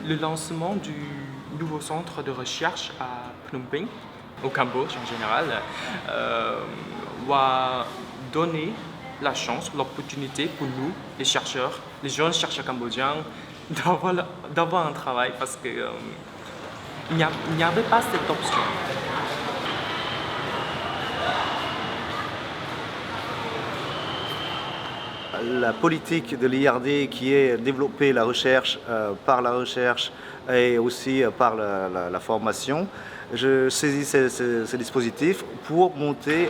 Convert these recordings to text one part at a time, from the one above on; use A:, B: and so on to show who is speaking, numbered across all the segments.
A: le lancement du nouveau centre de recherche à Phnom Penh, au Cambodge en général, va donner la chance, l'opportunité pour nous, les chercheurs, les jeunes chercheurs cambodgiens, d'avoir un travail parce qu'il n'y avait pas cette option.
B: La politique de l'IRD qui est développer la recherche par la recherche et aussi par la formation, je saisis ce dispositif pour monter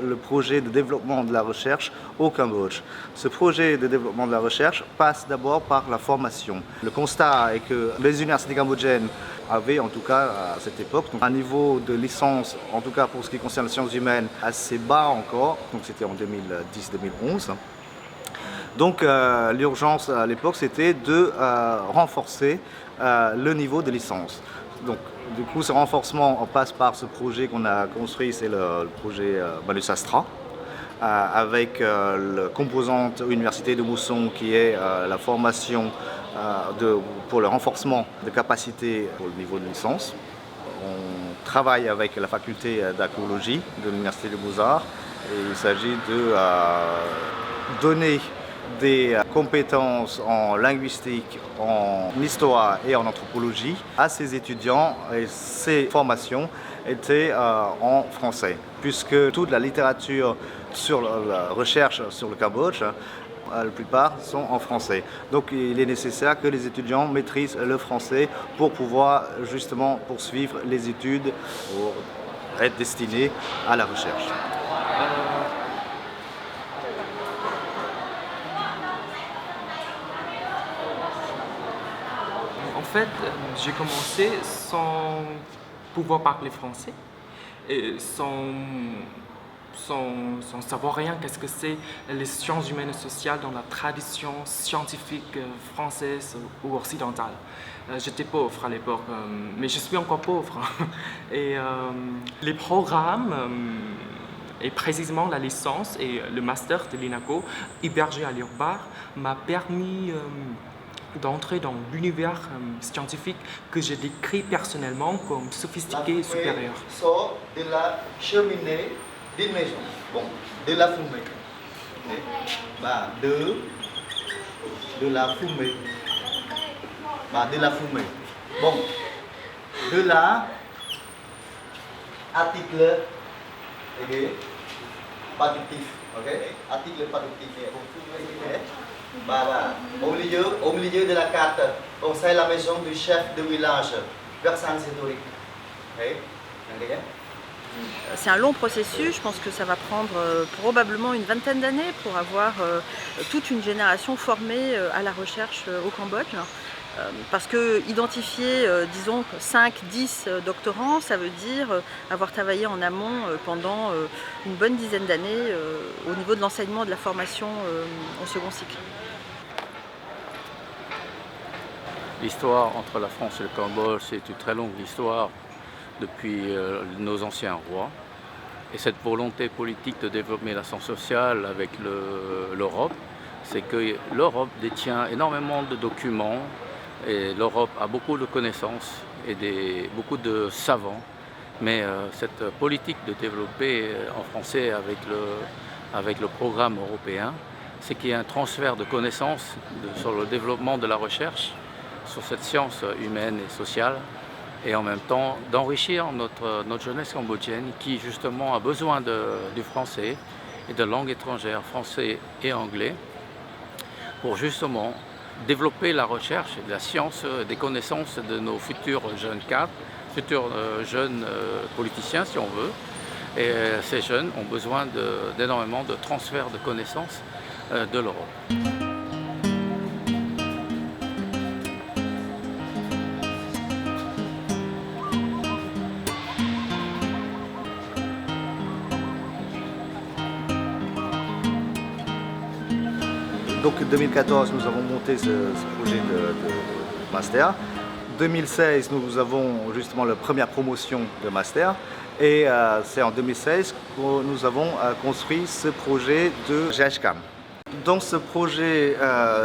B: le projet de développement de la recherche au Cambodge. Ce projet de développement de la recherche passe d'abord par la formation. Le constat est que les universités cambodgiennes avaient, en tout cas à cette époque, donc, un niveau de licence, en tout cas pour ce qui concerne les sciences humaines, assez bas encore, donc c'était en 2010-2011. Donc l'urgence à l'époque, c'était de renforcer le niveau de licence. Donc du coup, ce renforcement passe par ce projet qu'on a construit, c'est le projet Malus Astra, avec la composante Université de Mousson qui est la formation pour le renforcement de capacité pour le niveau de licence. On travaille avec la faculté d'archéologie de l'Université des Beaux-Arts et il s'agit de donner des compétences en linguistique, en histoire et en anthropologie à ces étudiants, et ces formations étaient en français, puisque toute la littérature sur la recherche sur le Cambodge, la plupart sont en français. Donc il est nécessaire que les étudiants maîtrisent le français pour pouvoir justement poursuivre les études ou être destinés à la recherche.
A: En fait, j'ai commencé sans pouvoir parler français, et sans savoir rien qu'est-ce que c'est les sciences humaines et sociales dans la tradition scientifique française ou occidentale. J'étais pauvre à l'époque, mais je suis encore pauvre. Et les programmes, et précisément la licence et le master de l'INACO, hébergé à l'URBAR, m'a permis d'entrer dans l'univers scientifique que j'ai décrit personnellement comme sophistiqué et supérieur.
B: Sort de la cheminée d'une maison. Bon, de la fumée. De la fumée. De la fumée. Bon, de la article productif. Ok? Article productif. Au milieu de la carte, on sait la maison du chef de village, Versailles-Sétorique.
C: C'est un long processus, je pense que ça va prendre probablement une vingtaine d'années pour avoir toute une génération formée à la recherche au Cambodge. Parce que identifier, disons, 5-10 doctorants, ça veut dire avoir travaillé en amont pendant une bonne dizaine d'années au niveau de l'enseignement et de la formation au second cycle.
D: L'histoire entre la France et le Cambodge, c'est une très longue histoire depuis nos anciens rois. Et cette volonté politique de développer la science sociale avec l'Europe, c'est que l'Europe détient énormément de documents et l'Europe a beaucoup de connaissances et beaucoup de savants. Mais cette politique de développer en français avec le programme européen, c'est qu'il y a un transfert de connaissances sur le développement de la recherche, sur cette science humaine et sociale, et en même temps d'enrichir notre jeunesse cambodgienne qui justement a besoin du français et de langues étrangères, français et anglais, pour justement développer la recherche et la science, des connaissances de nos futurs jeunes cadres, futurs jeunes politiciens si on veut. Et ces jeunes ont besoin d'énormément de transfert de connaissances de l'Europe.
B: Donc en 2014, nous avons monté ce projet de master. 2016, nous avons justement la première promotion de master. Et c'est en 2016 que nous avons construit ce projet de GHCAM. Donc ce projet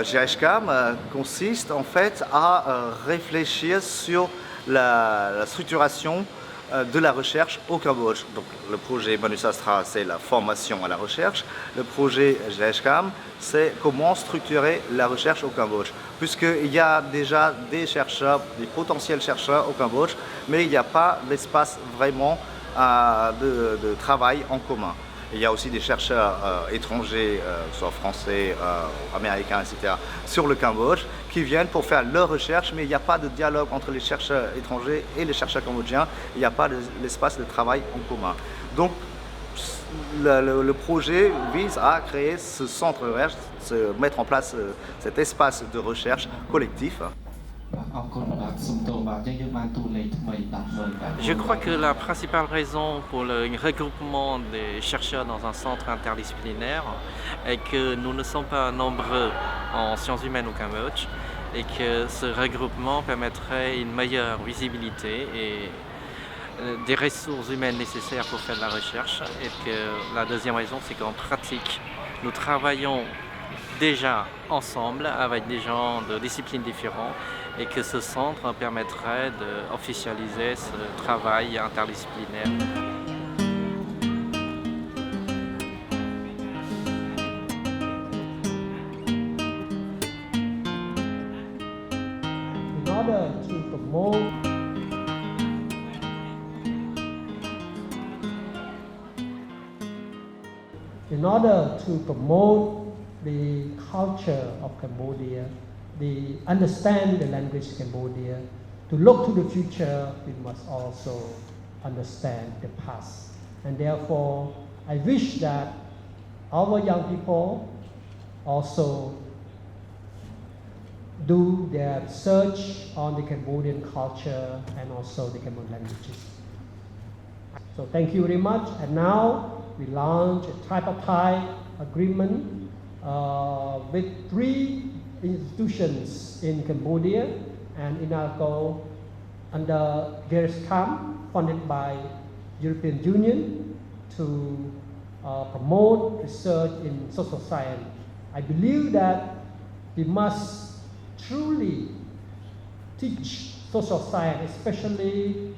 B: GHCAM consiste en fait à réfléchir sur la structuration de la recherche au Cambodge. Donc le projet Manusastra, c'est la formation à la recherche. Le projet GHCAM, c'est comment structurer la recherche au Cambodge. Puisqu'il y a déjà des chercheurs, des potentiels chercheurs au Cambodge, mais il n'y a pas l'espace vraiment de travail en commun. Il y a aussi des chercheurs étrangers, soit français, américains, etc., sur le Cambodge, qui viennent pour faire leur recherche, mais il n'y a pas de dialogue entre les chercheurs étrangers et les chercheurs cambodgiens. Il n'y a pas l'espace de travail en commun. Donc, le projet vise à créer ce centre de recherche, mettre en place cet espace de recherche collectif.
E: Je crois que la principale raison pour le regroupement des chercheurs dans un centre interdisciplinaire est que nous ne sommes pas nombreux en sciences humaines au Cambodge et que ce regroupement permettrait une meilleure visibilité et des ressources humaines nécessaires pour faire de la recherche. Et que la deuxième raison, c'est qu'en pratique, nous travaillons déjà ensemble avec des gens de disciplines différentes et que ce centre permettrait d'officialiser ce travail interdisciplinaire.
F: In order to promote the culture of Cambodia, understand the language of Cambodia, to look to the future, we must also understand the past. And therefore, I wish that our young people also do their research on the Cambodian culture and also the Cambodian languages. So thank you very much. And now we launch a tripartite agreement with 3 institutions in Cambodia and in INALCO under GHCAM, funded by European Union to promote research in social science. I believe that we must truly teach social science, especially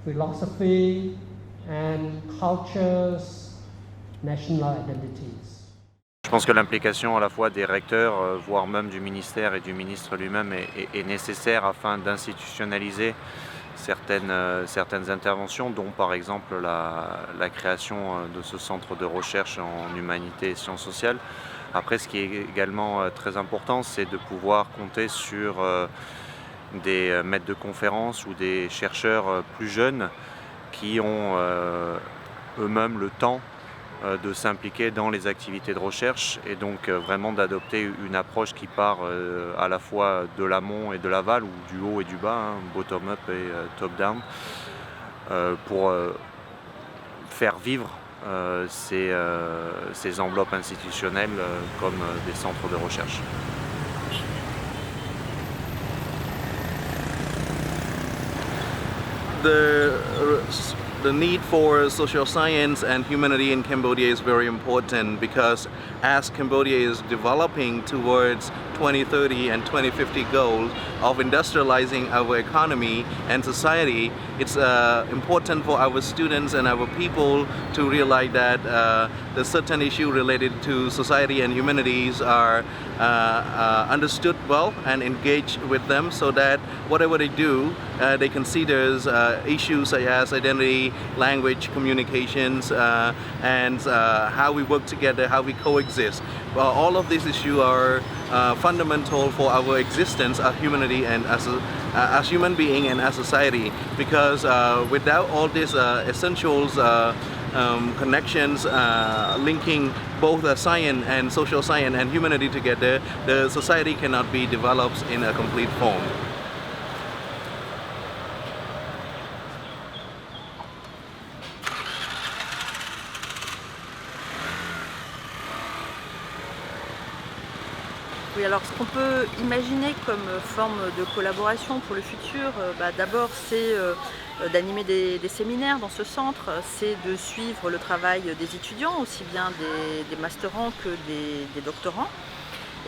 F: philosophy and cultures, national identities.
G: Je pense que l'implication à la fois des recteurs, voire même du ministère et du ministre lui-même est nécessaire afin d'institutionnaliser certaines interventions, dont par exemple la création de ce centre de recherche en humanité et sciences sociales. Après, ce qui est également très important, c'est de pouvoir compter sur des maîtres de conférences ou des chercheurs plus jeunes qui ont eux-mêmes le temps de s'impliquer dans les activités de recherche et donc vraiment d'adopter une approche qui part à la fois de l'amont et de l'aval, ou du haut et du bas, bottom-up et top-down, pour faire vivre ces enveloppes institutionnelles comme des centres de recherche.
H: The need for social science and humanity in Cambodia is very important because as Cambodia is developing towards 2030 and 2050 goals of industrializing our economy and society, it's important for our students and our people to realize that the certain issue related to society and humanities are understood well and engaged with them, so that whatever they do, they consider issues such as identity, language, communications, and how we work together, how we coexist. All of these issues are fundamental for our existence as humanity and as human being and as society, because without all these essentials, connections linking both science and social science and humanity together, the society cannot be developed in a complete form.
C: Oui, alors ce qu'on peut imaginer comme forme de collaboration pour le futur, d'abord c'est d'animer des séminaires dans ce centre, c'est de suivre le travail des étudiants, aussi bien des masterants que des doctorants.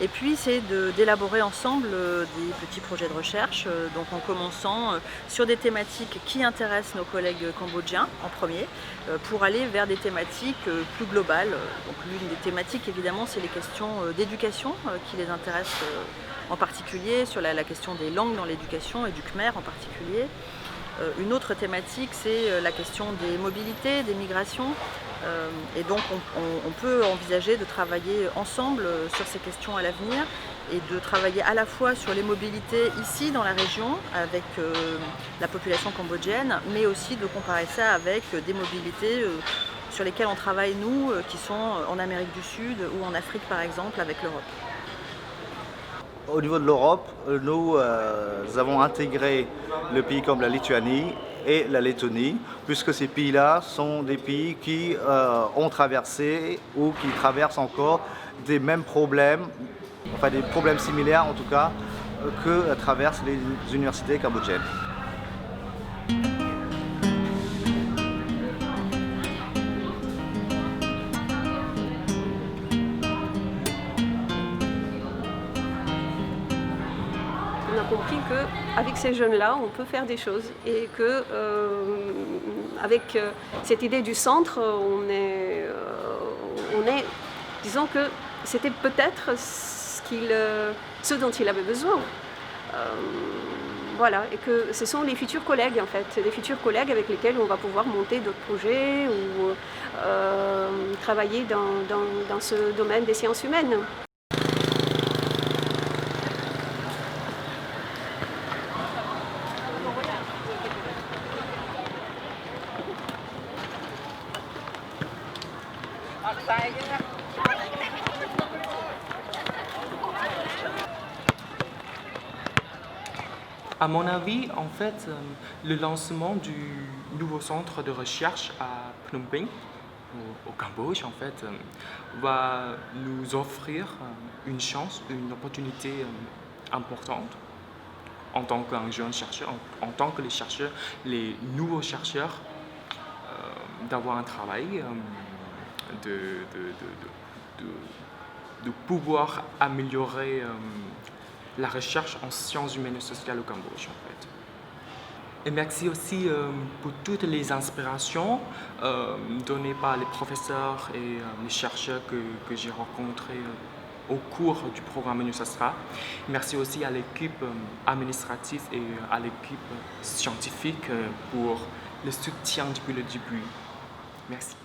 C: Et puis c'est d'élaborer ensemble des petits projets de recherche, donc en commençant sur des thématiques qui intéressent nos collègues cambodgiens en premier, pour aller vers des thématiques plus globales. Donc l'une des thématiques évidemment c'est les questions d'éducation qui les intéressent en particulier, sur la question des langues dans l'éducation et du khmer en particulier. Une autre thématique, c'est la question des mobilités, des migrations. Et donc on peut envisager de travailler ensemble sur ces questions à l'avenir et de travailler à la fois sur les mobilités ici dans la région avec la population cambodgienne, mais aussi de comparer ça avec des mobilités sur lesquelles on travaille nous, qui sont en Amérique du Sud ou en Afrique par exemple avec l'Europe.
B: Au niveau de l'Europe, nous avons intégré le pays comme la Lituanie et la Lettonie, puisque ces pays-là sont des pays qui ont traversé ou qui traversent encore des mêmes problèmes, enfin des problèmes similaires en tout cas, que traversent les universités cambodgiennes.
I: On a compris qu'avec ces jeunes-là, on peut faire des choses et que avec cette idée du centre, disons que c'était peut-être ce dont il avait besoin. Voilà, et que ce sont les futurs collègues en fait, les futurs collègues avec lesquels on va pouvoir monter d'autres projets ou travailler dans ce domaine des sciences humaines.
A: À mon avis, en fait, le lancement du nouveau centre de recherche à Phnom Penh, au Cambodge, en fait, va nous offrir une chance, une opportunité importante en tant qu'un jeune chercheur, en tant que les nouveaux chercheurs, d'avoir un travail, de pouvoir améliorer la recherche en sciences humaines et sociales au Cambodge, en fait. Et merci aussi pour toutes les inspirations données par les professeurs et les chercheurs que j'ai rencontrés au cours du programme UNUSASTRA. Merci aussi à l'équipe administrative et à l'équipe scientifique pour le soutien depuis le début. Merci.